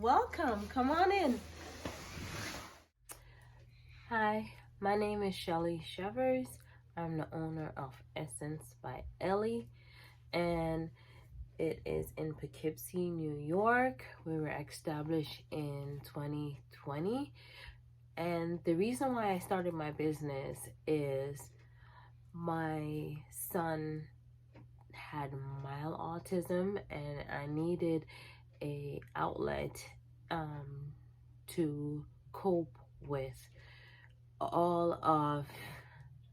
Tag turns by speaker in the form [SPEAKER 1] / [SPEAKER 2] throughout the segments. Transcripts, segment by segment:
[SPEAKER 1] welcome. Come on in. Hi, my name is Shelly Shevers. I'm the owner of Essence by Ellie, and it is in Poughkeepsie, New York. We were established in 2020. And the reason why I started my business is my son had mild autism and I needed a outlet to cope with all of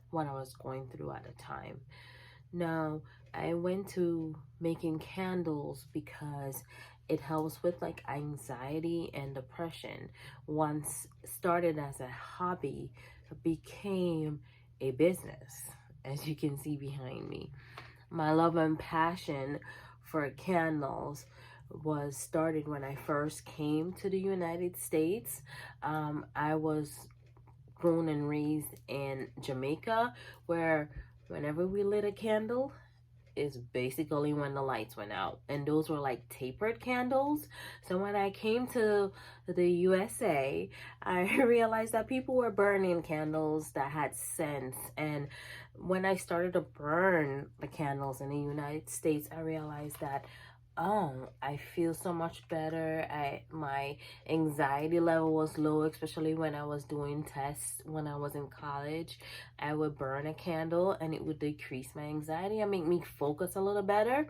[SPEAKER 1] what I was going through at the time. Now, I went to making candles because it helps with like anxiety and depression. Once started as a hobby, it became a business, as you can see behind me. My love and passion for candles was started when I first came to the United States. I was grown and raised in Jamaica, where whenever we lit a candle, is basically when the lights went out, and those were like tapered candles. So when I came to the USA, I realized that people were burning candles that had scents, and when I started to burn the candles in the United States, I realized that I feel so much better. My anxiety level was low, especially when I was doing tests when I was in college. I would burn a candle and it would decrease my anxiety and make me focus a little better.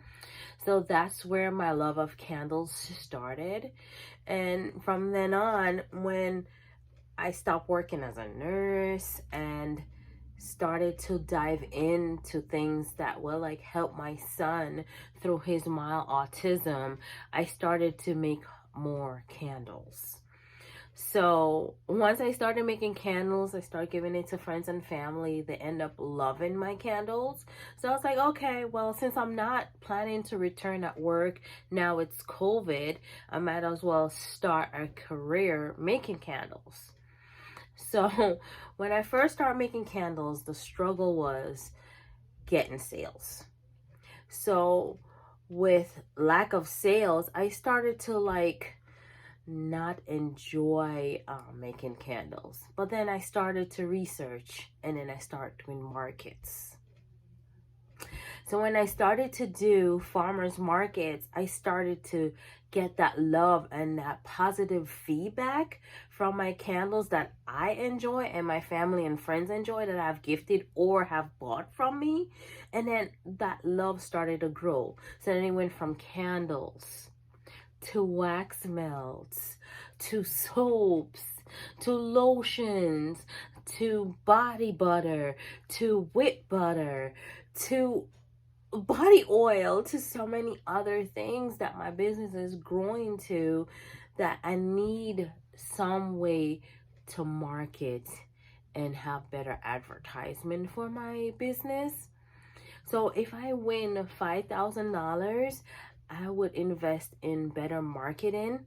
[SPEAKER 1] So that's where my love of candles started. And from then on, when I stopped working as a nurse and started to dive into things that will like help my son through his mild autism, I started to make more candles. So once I started making candles, I started giving it to friends and family. They end up loving my candles. So I was like, okay, well, since I'm not planning to return at work, now it's COVID, I might as well start a career making candles. So when I first started making candles, the struggle was getting sales. So with lack of sales, I started to like not enjoy making candles. But then I started to research, and then I started doing markets. So when I started to do farmers markets, I started to get that love and that positive feedback from my candles that I enjoy and my family and friends enjoy, that I've gifted or have bought from me. And then that love started to grow. So then it went from candles to wax melts, to soaps, to lotions, to body butter, to whip butter, to body oil, to so many other things that my business is growing to, that I need some way to market and have better advertisement for my business. So if I win $5,000, I would invest in better marketing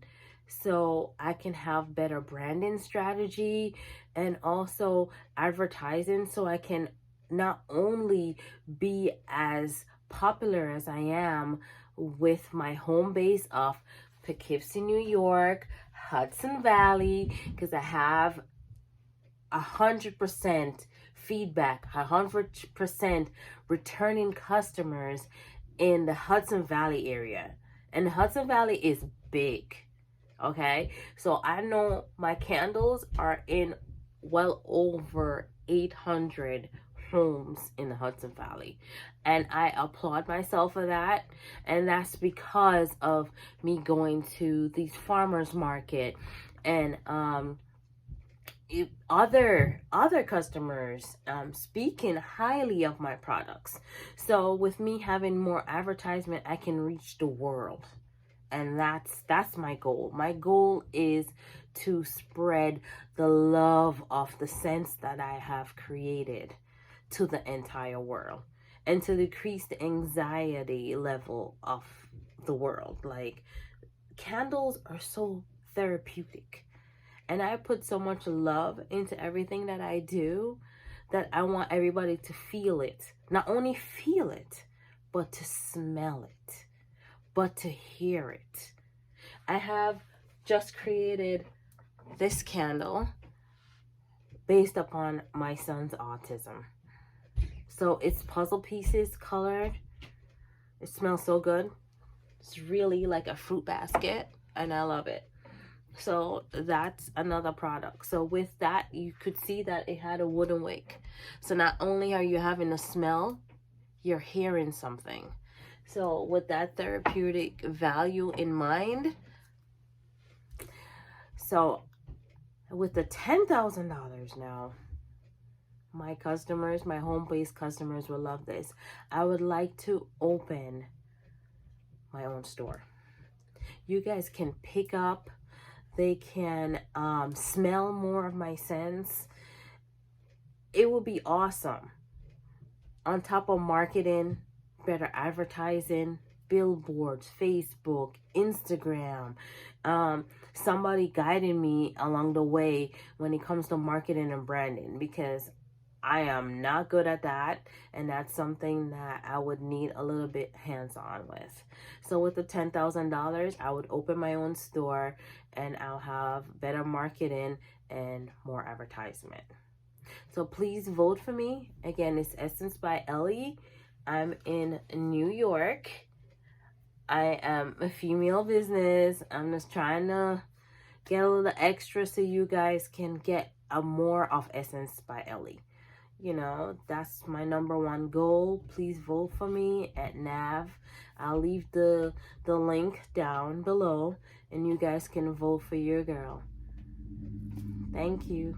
[SPEAKER 1] so I can have better branding strategy, and also advertising so I can not only be as popular as I am with my home base of Poughkeepsie, New York, Hudson Valley, because I have 100% feedback, 100% returning customers in the Hudson Valley area. And the Hudson Valley is big, okay? So I know my candles are in well over 800 homes in the Hudson Valley, and I applaud myself for that. And that's because of me going to these farmers market and other customers speaking highly of my products. So with me having more advertisement, I can reach the world, and that's my goal. My goal is to spread the love of the scents that I have created to the entire world, and to decrease the anxiety level of the world. Like, candles are so therapeutic, and I put so much love into everything that I do that I want everybody to feel it. Not only feel it, but to smell it, but to hear it. I have just created this candle based upon my son's autism. So it's puzzle pieces colored. It smells so good. It's really like a fruit basket, and I love it. So that's another product. So with that, you could see that it had a wooden wick. So not only are you having a smell, you're hearing something. So with that therapeutic value in mind, so with the $10,000 now, my customers, my home-based customers will love this. I would like to open my own store. You guys can pick up, they can smell more of my scents. It will be awesome. On top of marketing, better advertising, billboards, Facebook, Instagram, somebody guiding me along the way when it comes to marketing and branding, because I am not good at that, and that's something that I would need a little bit hands-on with. So with the $10,000, I would open my own store, and I'll have better marketing and more advertisement. So please vote for me. Again, it's Essence by Ellie. I'm in New York. I am a female business. I'm just trying to get a little extra so you guys can get a more of Essence by Ellie. You know, that's my #1 goal. Please vote for me at NAV. I'll leave the link down below, and you guys can vote for your girl. Thank you.